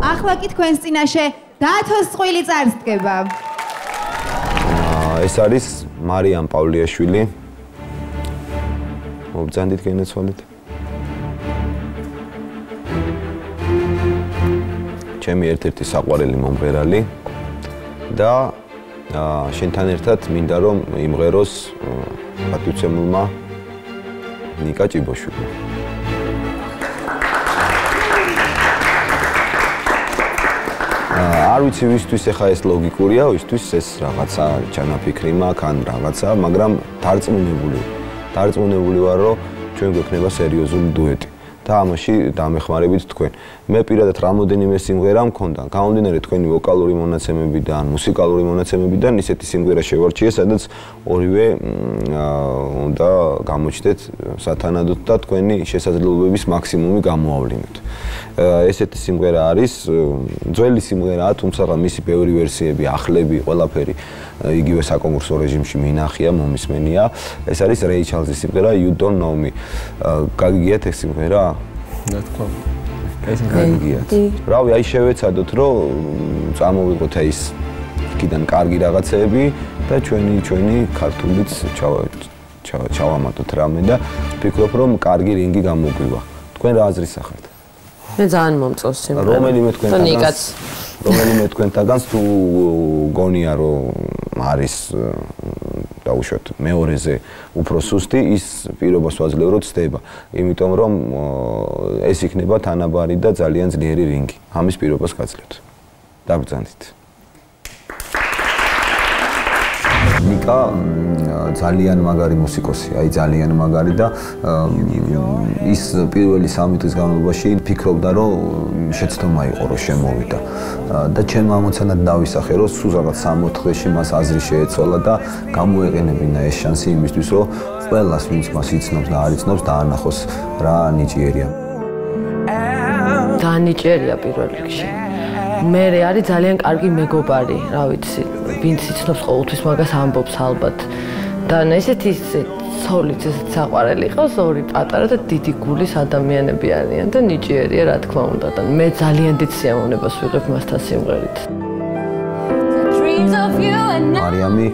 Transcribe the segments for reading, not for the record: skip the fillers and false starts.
ახლა კი თქვენს წინაშე დათოს წყვილი წარსდგება. ეს არის მარიამ პავლიაშვილი. მობრძანდით გენაცვალეთ. ჩემი ერთ-ერთი საყვარელი მომღერალი და შენთან ერთად მინდა რომ იმღეროს პატივცემულმა ნიკა ჭიბოშვილმა. არ ვიცი ვისთვის ახლა ეს ლოგიკურია, ვისთვის ეს რაღაცა ჩანაფიქრი მაქვს, ან რაღაცა, მაგრამ დარწმუნებული ვარ, რომ ჩვენ გვექნება სერიოზული დუეტი. და ამაში დამეხმარებით თქვენ. მე პირადად რამოდენიმე სიმღერა მქონდა. გამომდინარე თქვენი ვოკალური მონაცემებიდან, მუსიკალური მონაცემებიდან ისეთი სიმღერა შევარჩიე, სადაც ორივე უნდა გამოჩნდეთ სათანადოდ და თქვენი შესაძლებლობების მაქსიმუმი გამოავლინოთ. ესეთი სიმღერა არის, ძველი სიმღერაა, თუმცა მისი ბევრი ვერსიები, ახლები, ყველაფერი იგივე საკონკურსო რეჟიმში მინახია, მომისმენია. ეს არის რეი ჩარლზის სიმღერა You Don't Know Me. გაგიგიათ ეს სიმღერა? რა თქმა უნდა. ეს გაგიგიათ. რავი, აი შევეცადოთ, რომ წამოვიღოთ ის იქიდან კარგი რაღაცეები და ჩვენი ქართულიც ჩავამატოთ რამე და ვფიქრობ, რომ კარგი რინგი გამოგვივა. თქვენ რა აზრის ახართ? მე ძალიან მომწონს სიმღერა. რომელიმე თქვენთაგანს თუ გონია რომ არის დაუშვათ მეორეზე უფრო სუსტი, ის პირობას ვაძლევ რომ ცდება. იმიტომ რომ ეს იქნება თანაბარი და ძალიან ძლიერი რინგი. ამის პირობას გაძლევთ. დაბრძანდით. ნიკა ძალიან მაგარი მუსიკოსია, აი ძალიან მაგარი და ის პირველი 3 წლის განმავლობაში ფიქრობდა რომ შეცდომა იყო რომ შემოვიდა და ჩემმა ამოცანად დავისახე რომ სულ რაღაც 3-4-ში მას აზრი შეეცვალა და გამოეყენებინა ეს შანსი იმისთვის რომ ყველას ვინც მას იცნობს და არ იცნობს დაანახოს რა ნიჭიერია. დაანიჭიერია პირველ რიგში. მე არის ძალიან კარგი მეგობარი, რა ვიცი, ვინც იცნობს ყოველთვის მაგას ამბობს ალბათ. და ესეთი ცოლიც ესეთი საყვარელი ყავს, ორი პატარა და დიდი გულის ადამიანები არიან და ნიჭიერია რა თქმა უნდა და მე ძალიან დიდ სიამოვნებას ვიღებ მასთან სიმღერით. მარიამი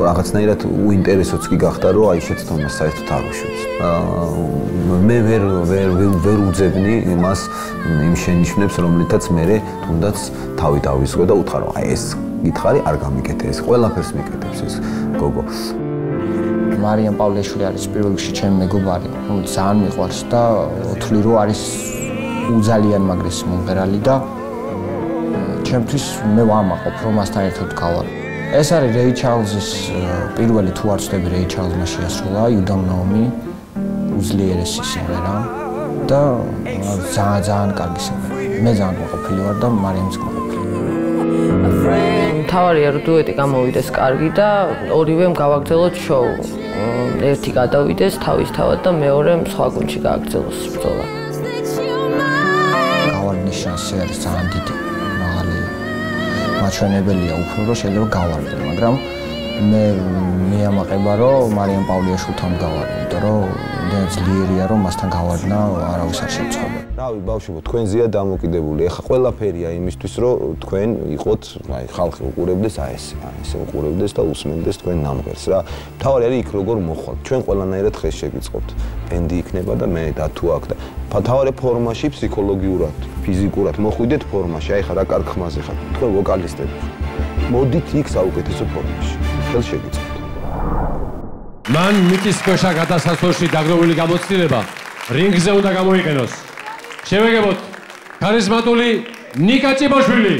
რაღაცნაირად უინტერესოც კი გახდა, რომ აი შეცდომას საერთოდ არ უშვებს. მე ვერ უძებნი იმას იმ შენიშვნებს, რომლითაც მე თუნდაც თავი დავისხო და უთხრა, აი ეს გითხარი არ გამიკეთე, ეს ყველაფერს მიკეთებს ეს გოგო. მარიამ პავლიაშვილი არის პირველ რიგში ჩემი მეგობარი, რომელიც ძალიან მიყვარს და ვთვლი რომ არის უძალიან მაგრესი მომღერალი და ჩემთვის მე ვამაყობ რომ მასთან ერთად გავარ. ეს არის რეი ჩარლზის პირველი თუ არ ვცდები რეი ჩარლზმა შეასრულა You Don't Know Me უძლიერესი სიმღერა და ძალიან კარგი სიმღერა. მე ძალიან მოყოფილი ვარ და მარიამიც მოყოფილი. მთავარია რომ დუეტი გამოვიდეს კარგი და ორივემ გავაგრძელოთ შოუ. ერთი გადავიდეს თავისთავად და მეორემ სხვა გუნდში გააგრძელოს ბრძოლა. გავარდნის შანსი არის ძალიან დიდი. მაჩვენებელია უფრო რომ შეიძლება გავარდე, მაგრამ მე მიამაყება რომ მარიამ პავლიაშვილთან გავარდე, იმიტომ რომ ძალიან ძლიერია რომ მასთან გავარდნა არავის არ შეცვალა. რავი ბავშვებო, თქვენზეა დამოკიდებული. ეხლა ყველაფერია იმისთვის რომ თქვენ იყოთ, აი ხალხი უყურებდეს აი ესე უყურებდეს და უსმენდეს თქვენ ნამღერს რა. მთავარი არის იქ როგორ მოხვალთ. ჩვენ ყველანაირად ხეს შეგიწყობთ. ბენდი იქნება და მე დათუ აქ და მთავარი ფორმაში ფსიქოლოგიურად, ფიზიკურად მოხვიდეთ ფორმაში. აი ხა რა კარგ ხმაზე ხართ. თქვენ ვოკალისტები. მოდით იქ საუკეთესო ფორმაში. ხელ შეგიწყობთ. მან მიწის ქვეშა გადასასვლელში დაგროვილი გამოცდილება რინგზე უნდა გამოიყენოს. შევეგებოთ ქარიზმატული ნიკა ჭიბოშვილი.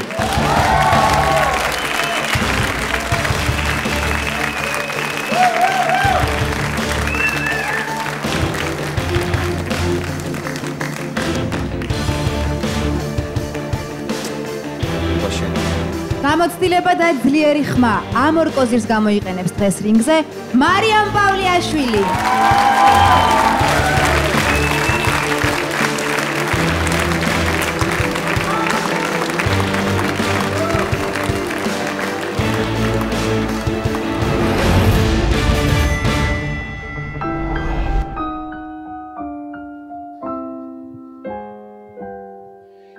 გამოცდილება და ძლიერი ხმა ამ ორ კოზირს გამოიყენებს დღეს რინგზე მარიამ პავლიაშვილი.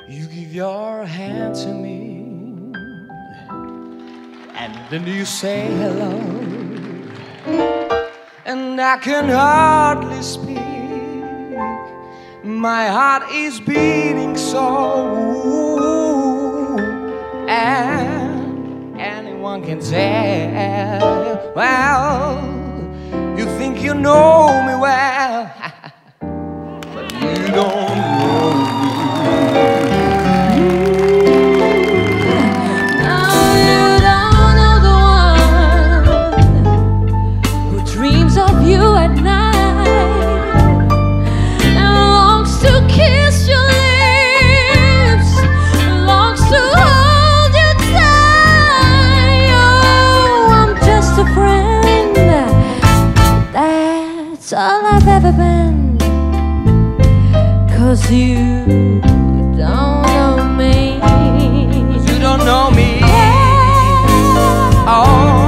You give your hand to me, and then you say hello, and I can hardly speak. My heart is beating so, and anyone can tell. Well, you think you know me well, but you don't know me. You at night and longs to kiss your lips, longs to hold you tight. Oh, I'm just a friend, that's all I've ever been. 'Cause you don't know me. 'Cause you don't know me. Oh.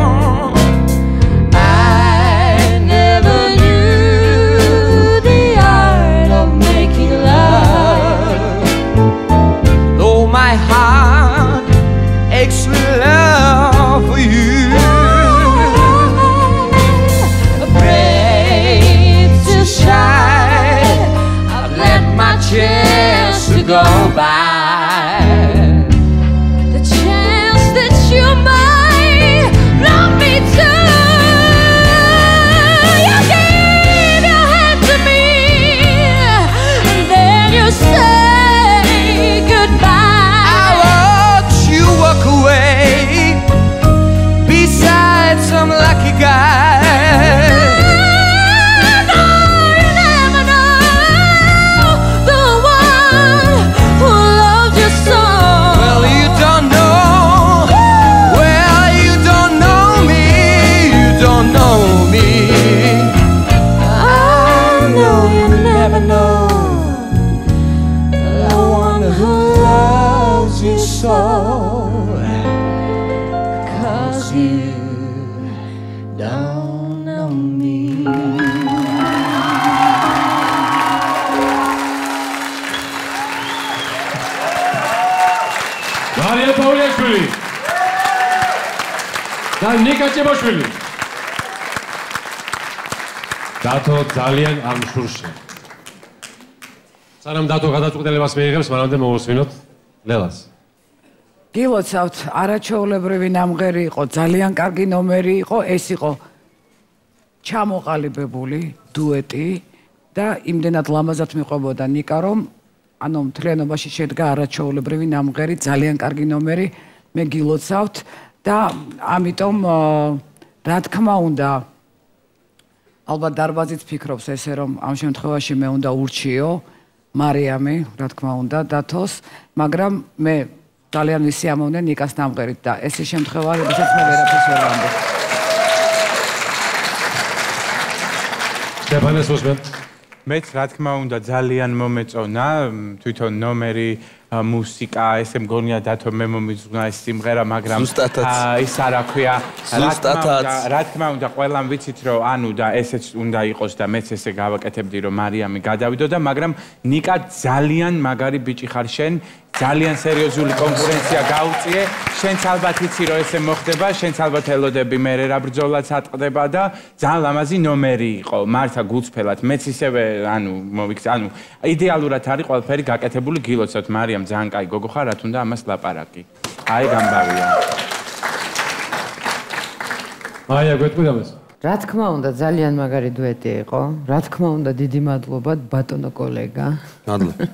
Go by the chance that you might love me too. You give your hand to me, and then you say goodbye. I watch you walk away beside some lucky guy. და ნიკა ჭებაშვილი. დათო ძალიან ამ შურში. სანამ დათო გადაწყვეტილებას მიიღებს, მანამდე მოვუსვინოთ ლელას. გილოცავთ, არაჩვეულებრივი ნამღერი იყო, ძალიან კარგი ნომერი იყო, ეს იყო ჩამოყალიბებული დუეტი და იმდენად ლამაზად მიყვებოდა ნიკა, რომ ანუ მთლიანობაში შედგა არაჩვეულებრივი ნამღერი, ძალიან კარგი ნომერი, მე გილოცავთ და ამიტომ რა თქმა უნდა ალბათ დარბაზიც ფიქრობს ესე რომ ამ შემთხვევაში მე უნდა ურჩიო მარიამი რა თქმა უნდა დათოს მაგრამ მე ძალიან ვისიამოვნე ნიკას ნამღერით და ეს ის შემთხვევა როდესაც მე ვერაფერს ვერ ვამბობ. სტეფანეს უსმენ. მეც რა თქმა უნდა ძალიან მომეწონა თვითონ ნომერი მუსიკა ესე მგონია დათო მე მომიძღვნა ეს სიმღერა მაგრამ ის არა ქვია რა თქმა უნდა ყველამ ვიცით რომ ანუ და ესეც უნდა იყოს და მეც ესე გავაკეთებდი რომ მარიამი გადავიდო და მაგრამ ნიკა ძალიან მაგარი ბიჭი ხარ შენ ძალიან სერიოზული კონკურენცია გაუწიე შენც ალბათ იცი რომ ესე მოხდება შენც ალბათ ელოდები მე რა ბრძოლაც ატყდება და ძალიან ლამაზი ნომერი იყო მართა გულწრფელად მეც ისევე ანუ მოვიქცე ანუ იდეალურად არის ყველაფერი გაკეთებული გილოცავთ მარიამ ძალიან კაი გოგო ხარ რა თუნდა ამას ლაპარაკი აი გამბავია მაია გვეთქვი ამას რა თქმა უნდა ძალიან მაგარი დუეტი იყო რა თქმა უნდა დიდი მადლობა ბატონო კოლეგა მადლობა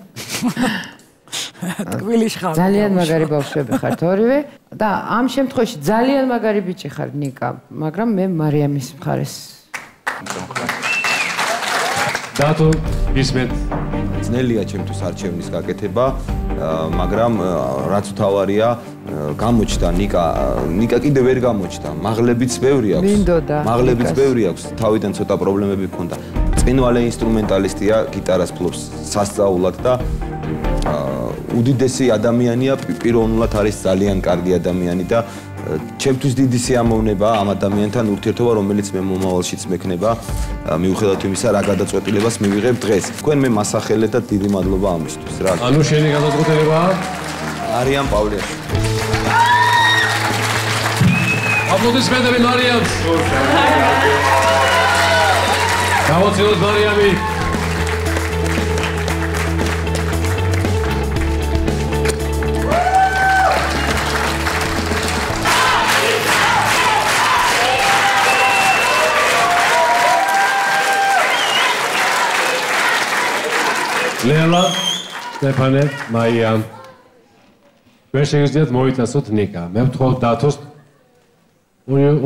ტკბილის ხარ ძალიან მაგარი ბავშვები ხართ ორივე და ამ შემთხვევაში ძალიან მაგარი ბიჭი ხარ ნიკა მაგრამ მე მარიამის მხარეს დათო ისმენ ძნელია ჩემთვის არჩევნის გაკეთება მაგრამ რაც თავარია გამოჩნდა ნიკა კიდე ვერ გამოჩნდა მაღლებიც ბევრი აქვს თავიდან ცოტა პრობლემები ჰქონდა წინვალე ინსტრუმენტალისტია გიტარას ფლობს სასწაულად და უდიდესი ადამიანია პიროვნულად არის ძალიან კარგი ადამიანი და ჩემთვის დიდი სიამოვნება ამ ადამიანთან ურთიერთობა, რომელიც მე მომავალშიც მექნება, მიუხედავად იმისა, რა გადაწყვეტილებას მივიღებ დღეს. თქვენ მე მასახელეთ და დიდი მადლობა ამისთვის რა. ანუ შენი გადაწყვეტილებაა? მარიამ პავლეაშვილი. აპლოდისმენტები მარიამს. გავაცილოთ მარიამი. ლელა, სტეფანე, მაია. ვერ შეგიძლიათ მოიტაცოთ ნიკა. მე ვთხოვთ დათოს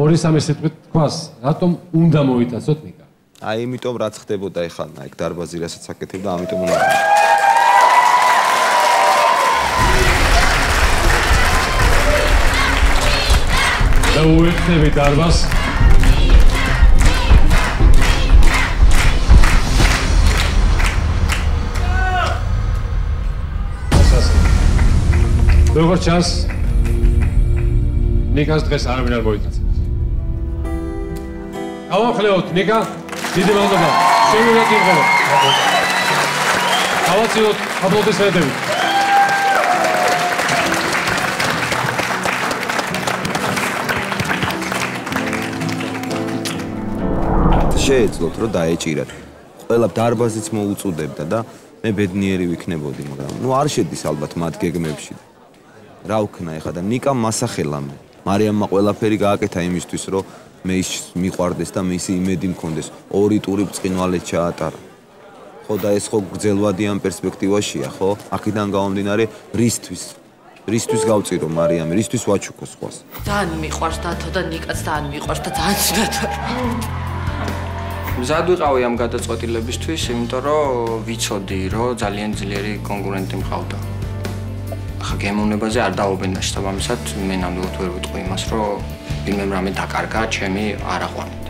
ორი-სამი სიტყვით თქვას, რატომ უნდა მოიტაცოთ ნიკა? აი, იმიტომ რაც ხდებოდა ეხლა იქ დარბაზი რასაც აკეთებდა, ამიტომ უნდა. და უერთდები დარბაზს. როგორც ჩანს, ნიკას დღეს არავინ არ მოიტაცებს. გავამხლევთ ნიკა, დიდი მადლობა. შევიღოთ იმღერა. გავაცილოთ აპლოდისმენტები. შეეძლოთ რომ დაეჭირათ. ყველა დარბაზიც მოუწუდებდა და მე ბედნიერი ვიქნებოდი, მაგრამ არ შედის ალბათ მათ გეგმებში. რა ვქნა ეხლა და ნიკამ მასახელა მე. მარიამმა ყველაფერი გააკეთა იმისთვის, რომ მე ის მიყვარდეს და მისი იმედი მქონდეს. 2 ტური ბრწყინვალედ ჩაატარა. ხო და ეს ხო გრძელვადიან პერსპექტივაშია, ხო? აქედან გამომდინარე, რისთვის გავწირო მარიამი, რისთვის ვაჩუქო სხვას. ძალიან მიყვარს დათო და ნიკაც ძალიან მიყვარს და ძალიან ძნელად. მზად ვიყავი ამ გადაწყვეტილებისთვის, იმიტომ რომ ვიცოდი, რომ ძალიან ძლიერი კონკურენტი მყავდა. ხა გემოვნებაზე არ დაობენ შესაბამისად, მე ნამდვილად ვერ ვიტყვი იმას, რომ ვინმე რამე დაკარგა ჩემი არ აყვანით.